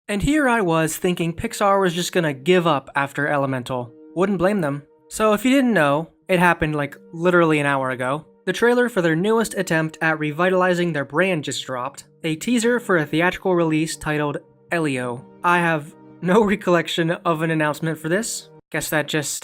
And here I was thinking Pixar was just gonna give up after Elemental. Wouldn't blame them. So if you didn't know, it happened like literally an hour ago. The trailer for their newest attempt at revitalizing their brand just dropped. A teaser for a theatrical release titled Elio. I have no recollection of an announcement for this. Guess that just,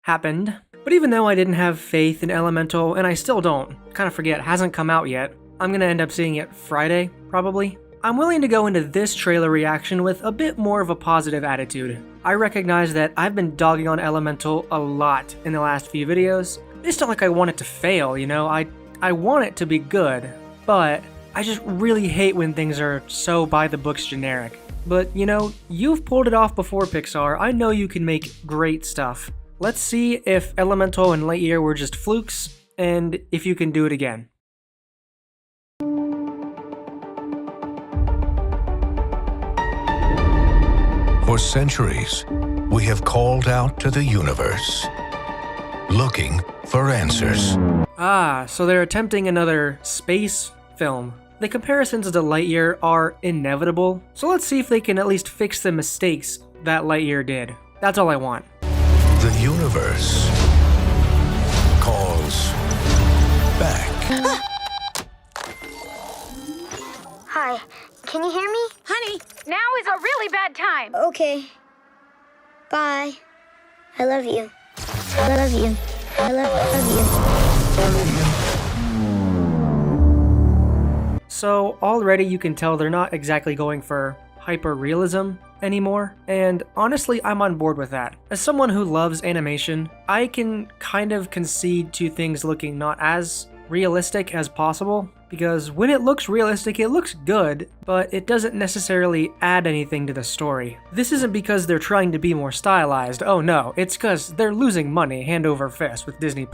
happened. But even though I didn't have faith in Elemental, and I still don't, kind of forget, hasn't come out yet, I'm gonna end up seeing it Friday, probably. I'm willing to go into this trailer reaction with a bit more of a positive attitude. I recognize that I've been dogging on Elemental a lot in the last few videos. It's not like I want it to fail, you know, I want it to be good, but I just really hate when things are so by the books generic. But you know, you've pulled it off before, Pixar. I know you can make great stuff. Let's see if Elemental and Lightyear were just flukes, and if you can do it again. For centuries, we have called out to the universe, looking for answers. Ah, so they're attempting another space film. The comparisons to Lightyear are inevitable, so let's see if they can at least fix the mistakes that Lightyear did. That's all I want. The universe calls back. Hi, can you hear me? Honey, now is a really bad time. Okay. Bye. I love you. I love you. I love you. So already you can tell they're not exactly going for hyper-realism anymore, and honestly I'm on board with that. As someone who loves animation, I can kind of concede to things looking not as realistic as possible, because when it looks realistic it looks good, but it doesn't necessarily add anything to the story. This isn't because they're trying to be more stylized, oh no, it's because they're losing money hand over fist with Disney+.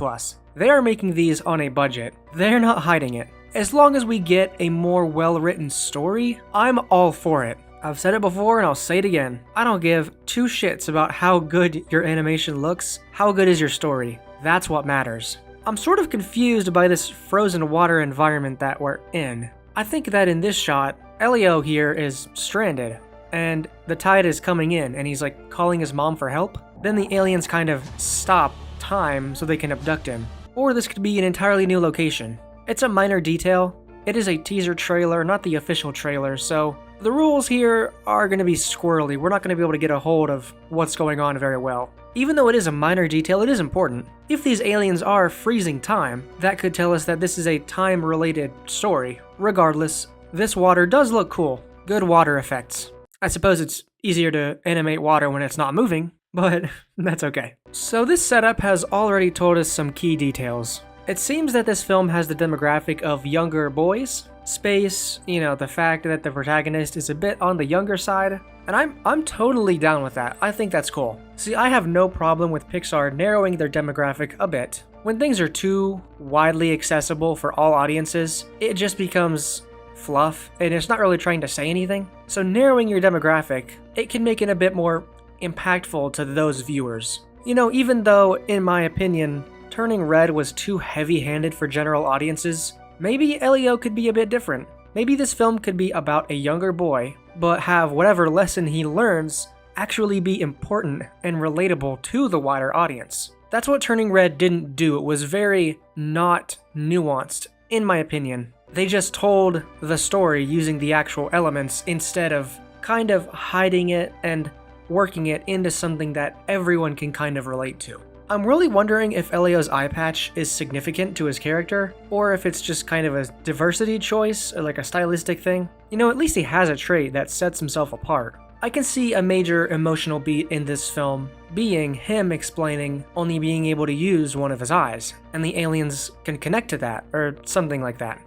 They are making these on a budget. They're not hiding it. As long as we get a more well-written story, I'm all for it. I've said it before and I'll say it again. I don't give two shits about how good your animation looks. How good is your story? That's what matters. I'm sort of confused by this frozen water environment that we're in. I think that in this shot, Elio here is stranded, and the tide is coming in, and he's like calling his mom for help. Then the aliens kind of stop time so they can abduct him. Or this could be an entirely new location. It's a minor detail. It is a teaser trailer, not the official trailer, so the rules here are going to be squirrely. We're not going to be able to get a hold of what's going on very well. Even though it is a minor detail, it is important. If these aliens are freezing time, that could tell us that this is a time-related story. Regardless, this water does look cool. Good water effects. I suppose it's easier to animate water when it's not moving, but that's okay. So this setup has already told us some key details. It seems that this film has the demographic of younger boys, space, you know, the fact that the protagonist is a bit on the younger side, and I'm totally down with that. I think that's cool. See, I have no problem with Pixar narrowing their demographic a bit. When things are too widely accessible for all audiences, it just becomes fluff, and it's not really trying to say anything. So narrowing your demographic, it can make it a bit more impactful to those viewers. You know, even though, in my opinion, Turning Red was too heavy-handed for general audiences, maybe Elio could be a bit different. Maybe this film could be about a younger boy, but have whatever lesson he learns actually be important and relatable to the wider audience. That's what Turning Red didn't do. It was very not nuanced, in my opinion. They just told the story using the actual elements instead of kind of hiding it and working it into something that everyone can kind of relate to. I'm really wondering if Elio's eye patch is significant to his character, or if it's just kind of a diversity choice, or like a stylistic thing. You know, at least he has a trait that sets himself apart. I can see a major emotional beat in this film being him explaining only being able to use one of his eyes, and the aliens can connect to that, or something like that.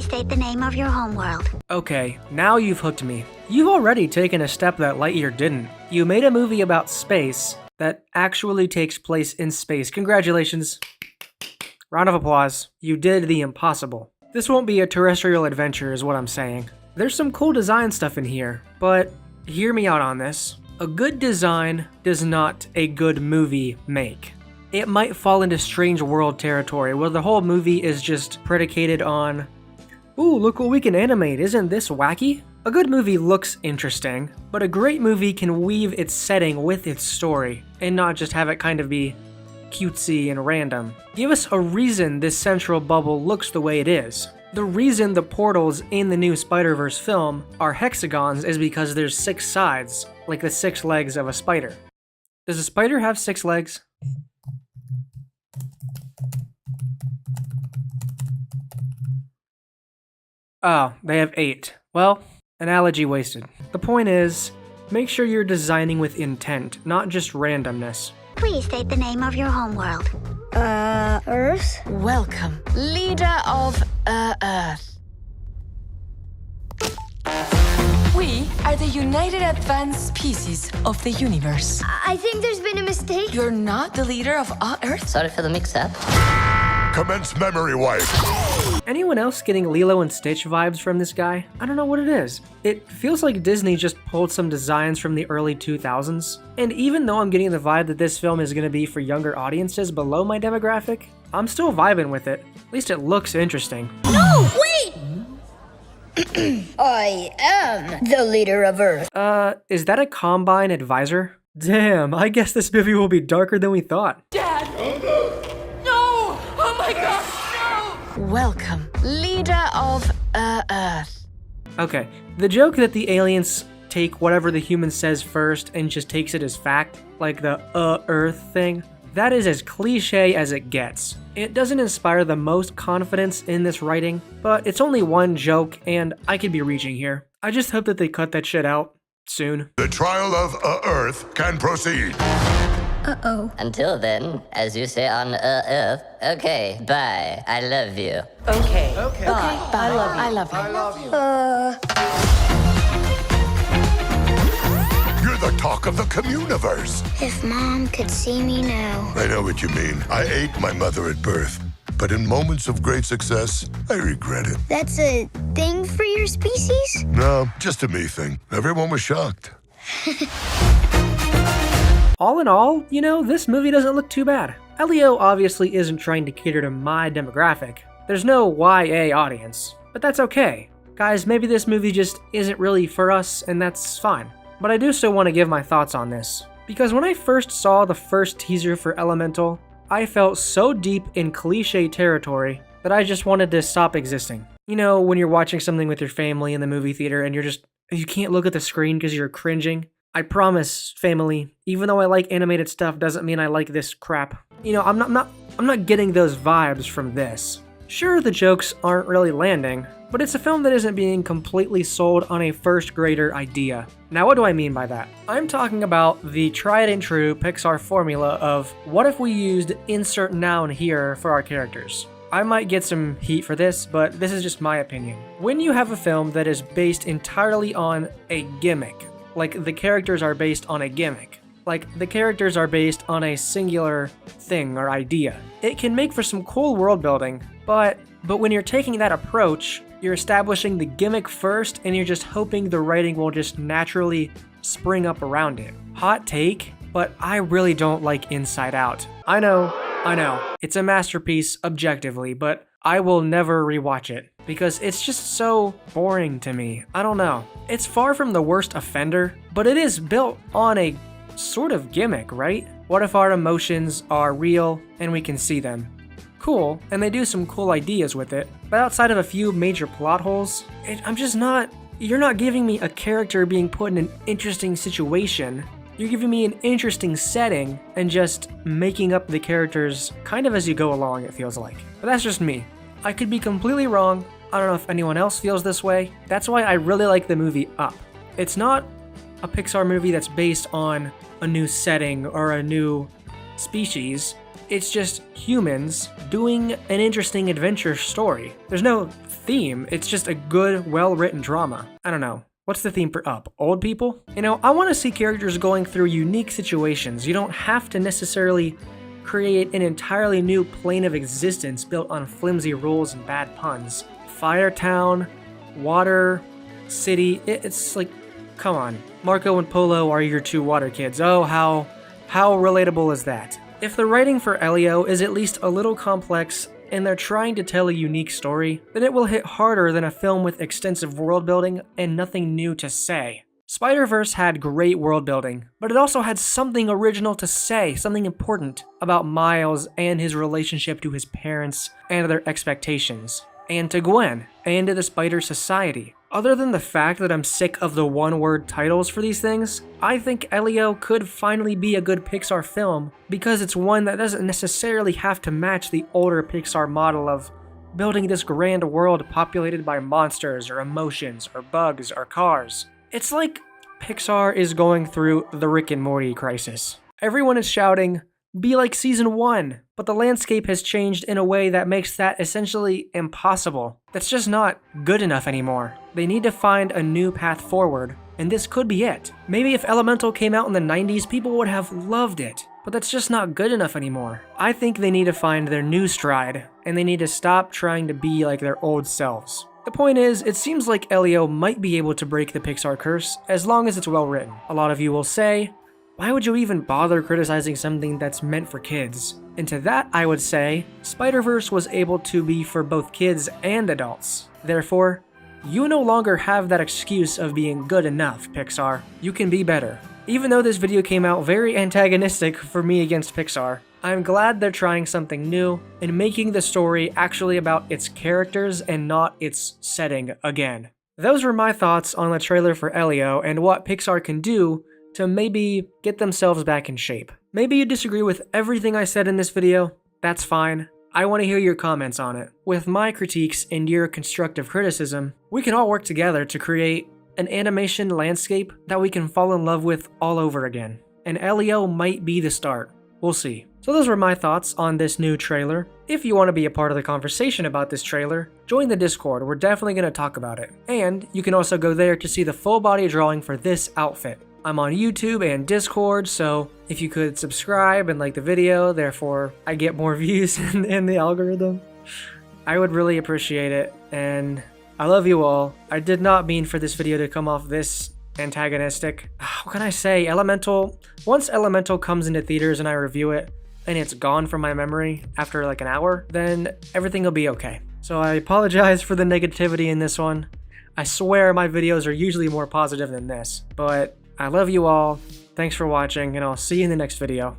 State the name of your homeworld. Okay, now you've hooked me. You've already taken a step that Lightyear didn't. You made a movie about space that actually takes place in space. Congratulations. Round of applause. You did the impossible. This won't be a terrestrial adventure is what I'm saying. There's some cool design stuff in here, but hear me out on this. A good design does not a good movie make. It might fall into strange world territory where the whole movie is just predicated on, ooh, look what we can animate, isn't this wacky? A good movie looks interesting, but a great movie can weave its setting with its story, and not just have it kind of be cutesy and random. Give us a reason this central bubble looks the way it is. The reason the portals in the new Spider-Verse film are hexagons is because there's 6 sides, like the 6 legs of a spider. Does a spider have 6 legs? Oh, they have 8. Well, analogy wasted. The point is, make sure you're designing with intent, not just randomness. Please state the name of your homeworld. Earth? Welcome, leader of Earth. We are the United Advanced Species of the universe. I think there's been a mistake. You're not the leader of Earth? Sorry for the mix-up. Commence memory wipe. Anyone else getting Lilo and Stitch vibes from this guy? I don't know what it is. It feels like Disney just pulled some designs from the early 2000s. And even though I'm getting the vibe that this film is going to be for younger audiences below my demographic, I'm still vibing with it. At least it looks interesting. No, wait! I am the leader of Earth. Is that a Combine advisor? Damn, I guess this movie will be darker than we thought. Dad! No! Oh my gosh, no! Welcome, leader of Earth. Okay, the joke that the aliens take whatever the human says first and just takes it as fact, like the Earth thing, that is as cliche as it gets. It doesn't inspire the most confidence in this writing, but it's only one joke and I could be reaching here. I just hope that they cut that shit out soon. The trial of Earth can proceed. Uh-oh. Until then, as you say on Earth, okay, bye. I love you. Okay. Bye. I love you. You're the talk of the communiverse. If Mom could see me now. I know what you mean. I ate my mother at birth. But in moments of great success, I regret it. That's a thing for your species? No, just a me thing. Everyone was shocked. All in all, you know, this movie doesn't look too bad. Elio obviously isn't trying to cater to my demographic. There's no YA audience, but that's okay. Guys, maybe this movie just isn't really for us, and that's fine. But I do still want to give my thoughts on this. Because when I first saw the first teaser for Elemental, I felt so deep in cliche territory that I just wanted to stop existing. You know, when you're watching something with your family in the movie theater and you can't look at the screen because you're cringing. I promise, family, even though I like animated stuff doesn't mean I like this crap. You know, I'm not getting those vibes from this. Sure, the jokes aren't really landing, but it's a film that isn't being completely sold on a first grader idea. Now, what do I mean by that? I'm talking about the tried and true Pixar formula of what if we used insert noun here for our characters? I might get some heat for this, but this is just my opinion. When you have a film that is based entirely on a gimmick, like the characters are based on a gimmick, like the characters are based on a singular thing or idea, it can make for some cool world building, but when you're taking that approach, you're establishing the gimmick first and you're just hoping the writing will just naturally spring up around it. Hot take, but I really don't like Inside Out. I know, it's a masterpiece objectively, but I will never rewatch it because it's just so boring to me. I don't know. It's far from the worst offender, but it is built on a sort of gimmick, right? What if our emotions are real and we can see them? Cool, and they do some cool ideas with it, but outside of a few major plot holes, you're not giving me a character being put in an interesting situation. You're giving me an interesting setting and just making up the characters kind of as you go along, it feels like. But that's just me. I could be completely wrong. I don't know if anyone else feels this way. That's why I really like the movie Up. It's not a Pixar movie that's based on a new setting or a new species. It's just humans doing an interesting adventure story. There's no theme. It's just a good, well-written drama. I don't know. What's the theme for Up? Old people? You know, I want to see characters going through unique situations. You don't have to necessarily create an entirely new plane of existence built on flimsy rules and bad puns. Fire town, water, city, it's like, come on. Marco and Polo are your two water kids. Oh, how relatable is that? If the writing for Elio is at least a little complex and they're trying to tell a unique story, then it will hit harder than a film with extensive world building and nothing new to say. Spider-Verse had great world building, but it also had something original to say, something important about Miles and his relationship to his parents and their expectations, and to Gwen, and to the Spider Society. Other than the fact that I'm sick of the one-word titles for these things, I think Elio could finally be a good Pixar film because it's one that doesn't necessarily have to match the older Pixar model of building this grand world populated by monsters or emotions or bugs or cars. It's like Pixar is going through the Rick and Morty crisis. Everyone is shouting, "Be like season 1," but the landscape has changed in a way that makes that essentially impossible. That's just not good enough anymore. They need to find a new path forward, and this could be it. Maybe if Elemental came out in the 90s, people would have loved it, but that's just not good enough anymore. I think they need to find their new stride, and they need to stop trying to be like their old selves. The point is, it seems like Elio might be able to break the Pixar curse as long as it's well written. A lot of you will say, why would you even bother criticizing something that's meant for kids? And to that, I would say, Spider-Verse was able to be for both kids and adults. Therefore, you no longer have that excuse of being good enough, Pixar. You can be better. Even though this video came out very antagonistic for me against Pixar, I'm glad they're trying something new and making the story actually about its characters and not its setting again. Those were my thoughts on the trailer for Elio and what Pixar can do to maybe get themselves back in shape. Maybe you disagree with everything I said in this video. That's fine. I want to hear your comments on it. With my critiques and your constructive criticism, we can all work together to create an animation landscape that we can fall in love with all over again. And Elio might be the start. We'll see. So those were my thoughts on this new trailer. If you want to be a part of the conversation about this trailer, join the Discord. We're definitely going to talk about it. And you can also go there to see the full body drawing for this outfit. I'm on YouTube and Discord, so if you could subscribe and like the video, therefore I get more views in the algorithm, I would really appreciate it. And I love you all. I did not mean for this video to come off this antagonistic. What can I say? Once Elemental comes into theaters and I review it, and it's gone from my memory after like an hour, then everything will be okay. So I apologize for the negativity in this one. I swear my videos are usually more positive than this, but I love you all. Thanks for watching, and I'll see you in the next video.